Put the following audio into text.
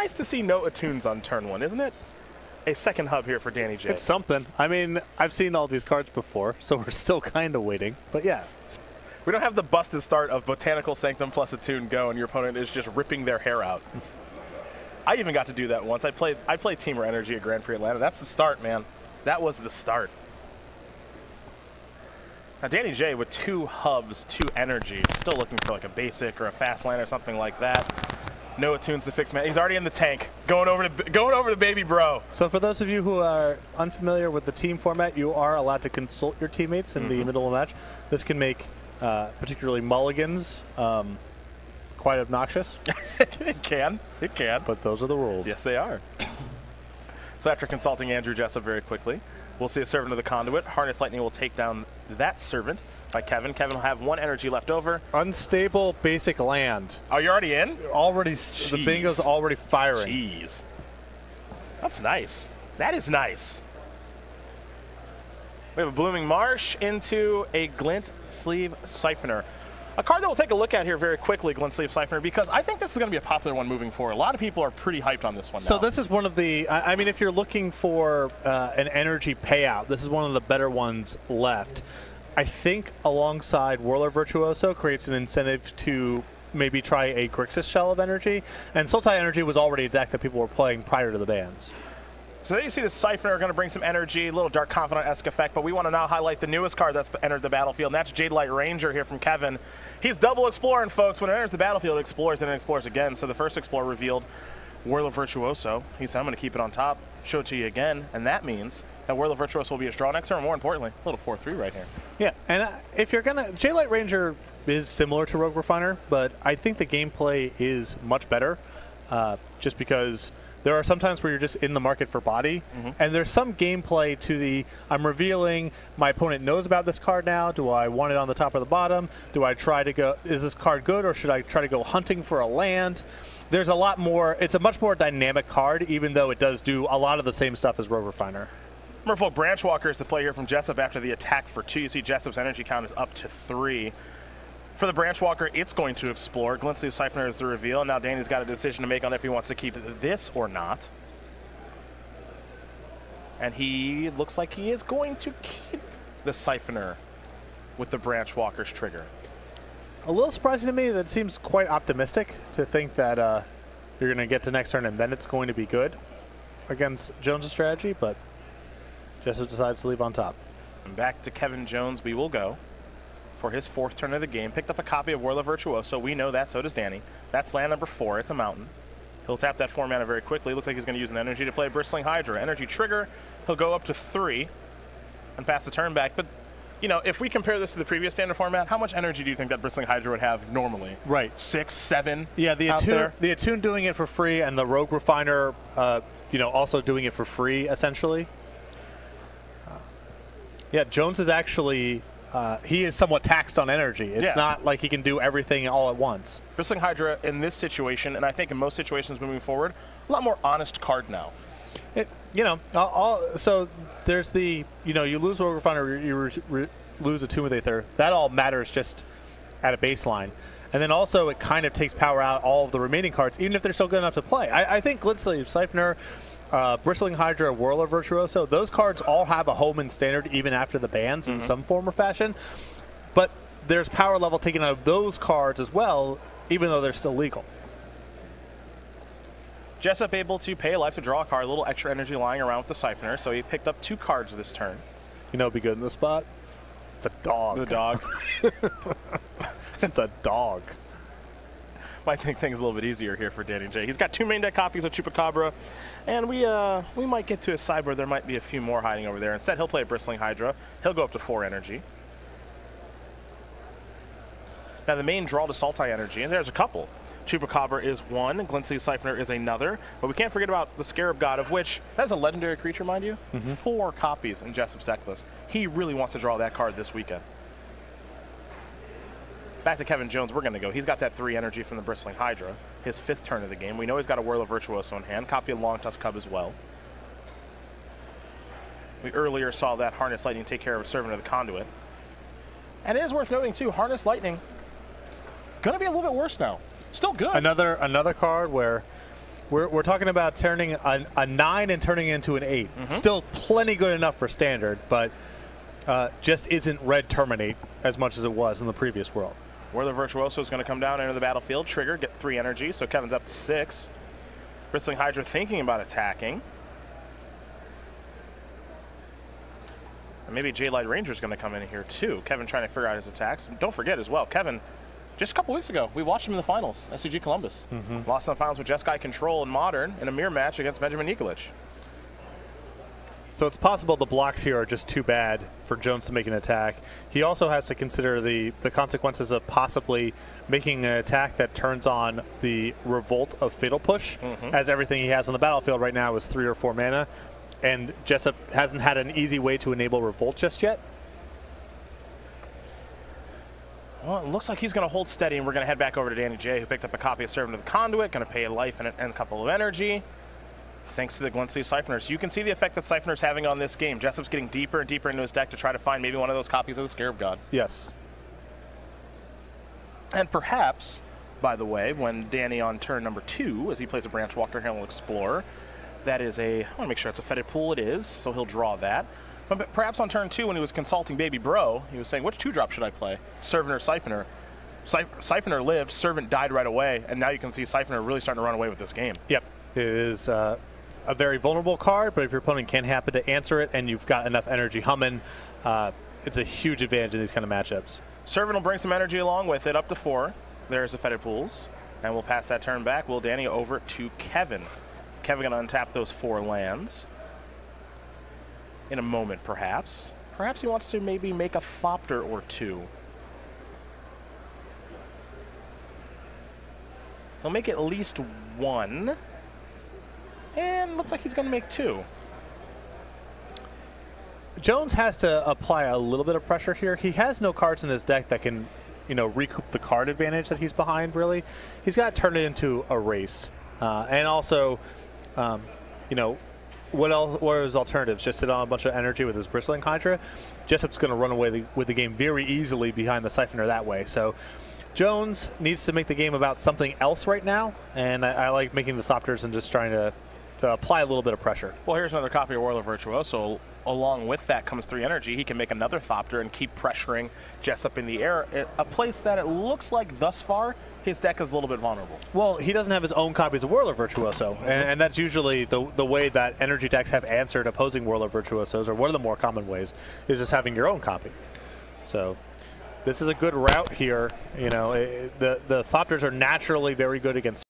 nice to see no attunes on turn 1, isn't it? A second hub here for Danny J. It's something. I mean, I've seen all these cards before, so we're still kind of waiting. But yeah. We don't have the busted start of Botanical Sanctum plus Attune go, and your opponent is just ripping their hair out. I even got to do that once. I played Teamer Energy at Grand Prix Atlanta. That's the start, man. That was the start. Now, Danny J with 2 hubs, 2 energy, still looking for like a basic or a fast land or something like that. No attunes to fix man. He's already in the tank, going over to baby bro. So for those of you who are unfamiliar with the team format, you are allowed to consult your teammates in the middle of the match. This can make particularly mulligans quite obnoxious. It can. But those are the rules. Yes, they are. So after consulting Andrew Jessup very quickly, we'll see a Servant of the Conduit. Harness Lightning will take down that Servant by Kevin. Kevin will have 1 energy left over. Unstable basic land. Oh, you're already in? Already, Jeez. the bingo's already firing. Jeez. That's nice. That is nice. We have a Blooming Marsh into a Glint Sleeve Siphoner. A card that we'll take a look at here very quickly, Glint Sleeve Siphoner, because I think this is going to be a popular one moving forward. A lot of people are pretty hyped on this one now. So this is one of the, I mean, if you're looking for an energy payout, this is one of the better ones left. I think alongside Whirler Virtuoso creates an incentive to maybe try a Grixis Shell of energy. And Sultai Energy was already a deck that people were playing prior to the bans. So there you see the Siphoner going to bring some energy, a little Dark Confidant-esque effect, but we want to now highlight the newest card that's entered the battlefield, and that's Jade Light Ranger here from Kevin. He's double exploring, folks. When it enters the battlefield, it explores, then it explores again. So the first explore revealed Whirler Virtuoso. He said, I'm going to keep it on top, show it to you again, and that means that Whirler Virtuoso will be a draw next turn, and more importantly, a little 4-3 right here. Yeah, and if you're going to, Jade Light Ranger is similar to Rogue Refiner, but I think the gameplay is much better, just because there are some times where you're just in the market for body, and there's some gameplay to the, I'm revealing, my opponent knows about this card now, do I want it on the top or the bottom? Do I try to go, is this card good, or should I try to go hunting for a land? There's a lot more, it's a much more dynamic card, even though it does do a lot of the same stuff as Rogue Refiner. Merfolk Branchwalker is the play here from Jessup after the attack for 2. You see Jessup's energy count is up to 3. For the Branchwalker, it's going to explore. Glint Sleeve Siphoner is the reveal. Now Danny's got a decision to make on if he wants to keep this or not. And he looks like he is going to keep the Siphoner with the Branchwalker's trigger. A little surprising to me. That seems quite optimistic to think that you're going to get to next turn and then it's going to be good against Jones' strategy, but Jessup decides to leave on top. And back to Kevin Jones we will go for his 4th turn of the game. Picked up a copy of Whirler Virtuoso. We know that, so does Danny. That's land number 4. It's a mountain. He'll tap that 4 mana very quickly. Looks like he's going to use an energy to play Bristling Hydra. Energy trigger. He'll go up to 3 and pass the turn back. But, you know, if we compare this to the previous standard format, how much energy do you think that Bristling Hydra would have normally? Right. 6, 7? Yeah, the Attune doing it for free, and the Rogue Refiner, you know, also doing it for free, essentially. Yeah, Jones is actually... he is somewhat taxed on energy. It's not like he can do everything all at once. Bristling Hydra in this situation, and I think in most situations moving forward, a lot more honest card now. You know, so there's the, you know, you lose Rogue Refiner, you lose a Tomb of the Aether. That all matters just at a baseline. And then also it kind of takes power out all of the remaining cards, even if they're still good enough to play. I think Glint Sleeve Siphoner, Bristling Hydra, Whirler Virtuoso, those cards all have a home in Standard even after the bans in some form or fashion. But there's power level taken out of those cards as well, even though they're still legal. Jessup able to pay a life to draw a card, a little extra energy lying around with the Siphoner, so he picked up 2 cards this turn. You know, it'd be good in this spot. The dog. The dog. The dog. Might make things a little bit easier here for Danny J. He's got 2 main deck copies of Chupacabra, and we might get to a side where there might be a few more hiding over there. Instead, he'll play a Bristling Hydra. He'll go up to 4 energy. Now the main draw to Sultai Energy, and there's a couple. Chupacabra is 1, Glint Sleeve Siphoner is another, but we can't forget about the Scarab God, of which, that is a legendary creature, mind you. 4 copies in Jessup's deck list. He really wants to draw that card this weekend. Back to Kevin Jones, we're going to go. He's got that 3 energy from the Bristling Hydra, his 5th turn of the game. We know he's got a Whirler Virtuoso in hand, copy of Long Tusk Cub as well. We earlier saw that Harness Lightning take care of a Servant of the Conduit. And it is worth noting, too, Harness Lightning going to be a little bit worse now. Still good. Another card where We're talking about turning a 9 and turning into an 8. Still plenty good enough for standard, but just isn't red terminate as much as it was in the previous world. Whirler Virtuoso is going to come down into the battlefield, trigger, get 3 energy, so Kevin's up to 6. Bristling Hydra thinking about attacking. And maybe J-Light Ranger's going to come in here too. Kevin trying to figure out his attacks. Don't forget as well, Kevin, just a couple weeks ago, we watched him in the finals, SCG Columbus. Lost in the finals with Jeskai Control and Modern in a mirror match against Benjamin Nikolic. So it's possible the blocks here are just too bad for Jones to make an attack. He also has to consider the consequences of possibly making an attack that turns on the Revolt of Fatal Push, as everything he has on the battlefield right now is 3 or 4 mana, and Jessup hasn't had an easy way to enable Revolt just yet. Well, it looks like he's going to hold steady, and we're going to head back over to Danny J, who picked up a copy of Servant of the Conduit, going to pay a life and a couple of energy. Thanks to the Glint Sea Siphoners. You can see the effect that Siphoner's having on this game. Jessup's getting deeper and deeper into his deck to try to find maybe one of those copies of the Scarab God. Yes. And perhaps, by the way, when Danny on turn number 2, as he plays a Branch Walker Herald Explorer, that is a, I want to make sure it's a Fetid Pool, it is, so he'll draw that. But perhaps on turn 2, when he was consulting Baby Bro, he was saying, which 2-drop should I play? Servant or Siphoner? Siphoner lived, Servant died right away, and now you can see Siphoner really starting to run away with this game. Yep. It is a very vulnerable card, but if your opponent can happen to answer it and you've got enough energy humming, it's a huge advantage in these kind of matchups. Servant will bring some energy along with it, up to 4. There's the Fetid Pools, and we'll pass that turn back. Will Danny over to Kevin. Kevin going to untap those 4 lands in a moment, perhaps. Perhaps he wants to maybe make a Thopter or 2. He'll make at least 1. And looks like he's going to make 2. Jones has to apply a little bit of pressure here. He has no cards in his deck that can, you know, recoup the card advantage that he's behind, really. He's got to turn it into a race. And also, you know, what are his alternatives? Just sit on a bunch of energy with his Bristling Hydra? Jessup's going to run away with the game very easily behind the Siphoner that way. So Jones needs to make the game about something else right now, and I like making the Thopters and just trying to apply a little bit of pressure. Well, here's another copy of Whirler Virtuoso. Along with that comes 3 energy. He can make another Thopter and keep pressuring Jessup in the air, a place that it looks like thus far his deck is a little bit vulnerable. Well, he doesn't have his own copies of Whirler Virtuoso, and that's usually the way that energy decks have answered opposing Whirler Virtuosos, or one of the more common ways, is just having your own copy. So this is a good route here. You know, the Thopters are naturally very good against